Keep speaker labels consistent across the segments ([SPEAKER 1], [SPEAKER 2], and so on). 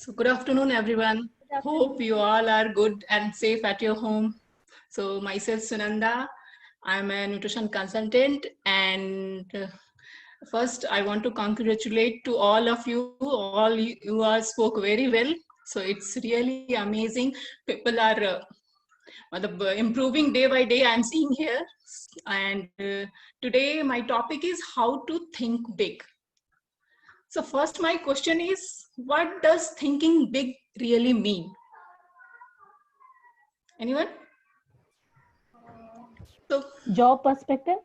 [SPEAKER 1] So good afternoon, everyone.
[SPEAKER 2] Good afternoon.
[SPEAKER 1] Hope you all are good and safe at your home. So myself, Sunanda, I'm a nutrition consultant, and first I want to congratulate to all of you. All you all spoke very well. So it's really amazing. People are improving day by day. I'm seeing here, and today my topic is how to think big. So first, my question is, what does thinking big really mean? Anyone? So
[SPEAKER 2] Job perspective.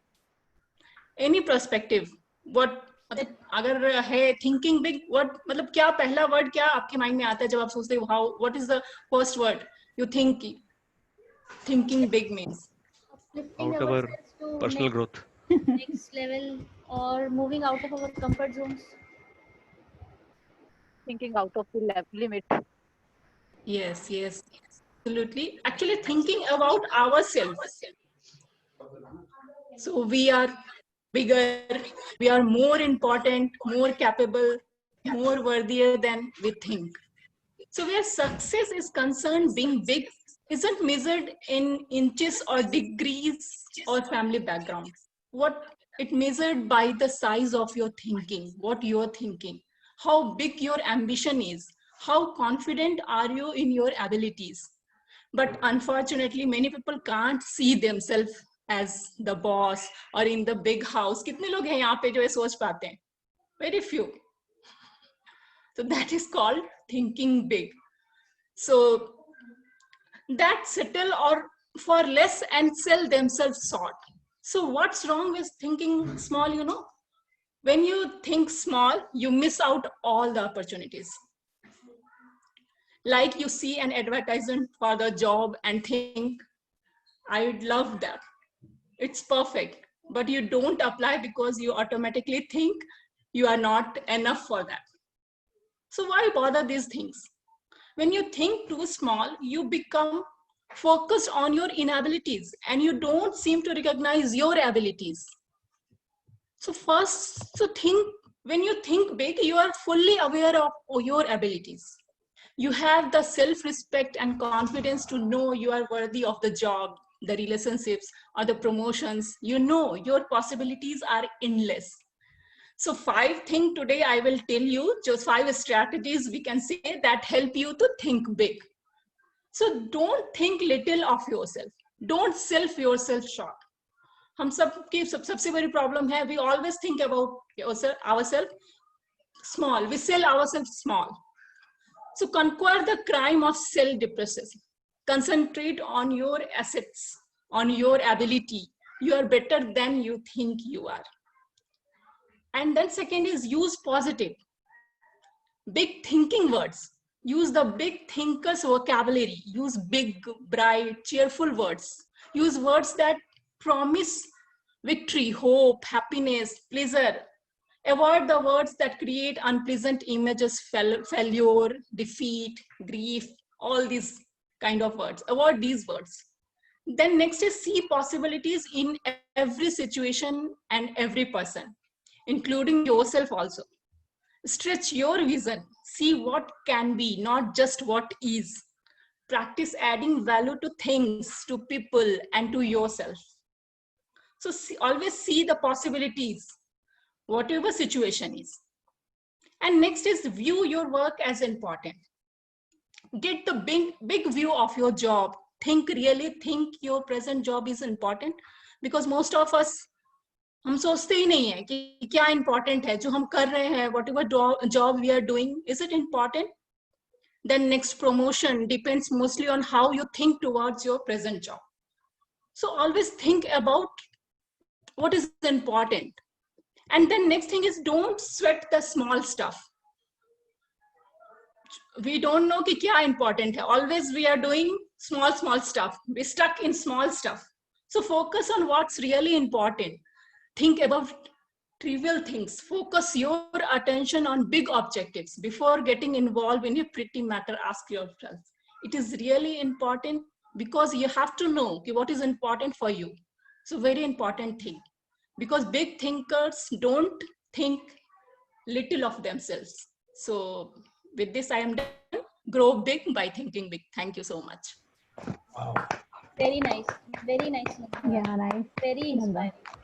[SPEAKER 1] any perspective, what मतलब अगर है thinking big, what मतलब क्या पहला word क्या आपके mind में आता है जब आप सोचते हो how what is the first word you think thinking big means?
[SPEAKER 2] Uplifting
[SPEAKER 3] Out our
[SPEAKER 2] ourselves to
[SPEAKER 3] personal growth.
[SPEAKER 2] next level or moving out of our comfort zones.
[SPEAKER 4] Thinking out of the limit.
[SPEAKER 1] Yes, yes, absolutely. Actually, thinking about ourselves. So we are bigger, we are more important, more capable, more worthier than we think. So where success is concerned, being big isn't measured in inches or degrees or family background. What it measured by the size of your thinking, what you're thinking, how big your ambition is, how confident are you in your abilities. But unfortunately, many people can't see themselves as the boss or in the big house. कितने लोग हैं यहाँ पे जो ये सोच पाते हैं? Very few. So that is called thinking big. So that settle or for less and sell themselves short. So what's wrong with thinking small, you know? When you think small, you miss out all the opportunities. Like you see an advertisement for the job and think, I would love that. It's perfect. But you don't apply because you automatically think you are not enough for that. So why bother these things? When you think too small, you become focused on your inabilities and you don't seem to recognize your abilities. So first, when you think big, you are fully aware of your abilities. You have the self-respect and confidence to know you are worthy of the job, the relationships, or the promotions. You know your possibilities are endless. So 5 things today I will tell you, just 5 strategies we can say that help you to think big. So don't think little of yourself. Don't self yourself short. हम सबकी सबसे बड़ी problem है, we always think about ourselves small. We sell ourselves small. So conquer the crime of self-depreciation. Concentrate on your assets, on your ability. You are better than you think you are. And then second is use positive, big thinking words. Use the big thinkers vocabulary. Use big, bright, cheerful words. Use words that promise victory, hope, happiness, pleasure. Avoid the words that create unpleasant images, failure, defeat, grief, all these kind of words. Avoid these words. Then next is see possibilities in every situation and every person, including yourself also. Stretch your vision. See what can be, not just what is. Practice adding value to things, to people, and to yourself. So always see the possibilities, whatever situation is. And next is view your work as important. Get the big view of your job. Really think your present job is important, because most of us, हम सोचते ही नहीं है कि क्या important है जो हम कर रहे हैं, whatever job we are doing, is it important? Then next, promotion depends mostly on how you think towards your present job. So always think about what is important. And then next thing is don't sweat the small stuff. We don't know कि क्या important है. Always we are doing small stuff. We're stuck in small stuff. So focus on what's really important. Think about trivial things. Focus your attention on big objectives. Before getting involved in a pretty matter, ask yourself, it is really important? Because you have to know what is important for you. So very important thing. Because big thinkers don't think little of themselves. So with this, I am done. grow big by thinking big. Thank you so much.
[SPEAKER 3] Wow.
[SPEAKER 2] Very nice. Very nice. Nandita.
[SPEAKER 5] Yeah, nice.
[SPEAKER 2] Very
[SPEAKER 5] Nanda.
[SPEAKER 2] inspiring.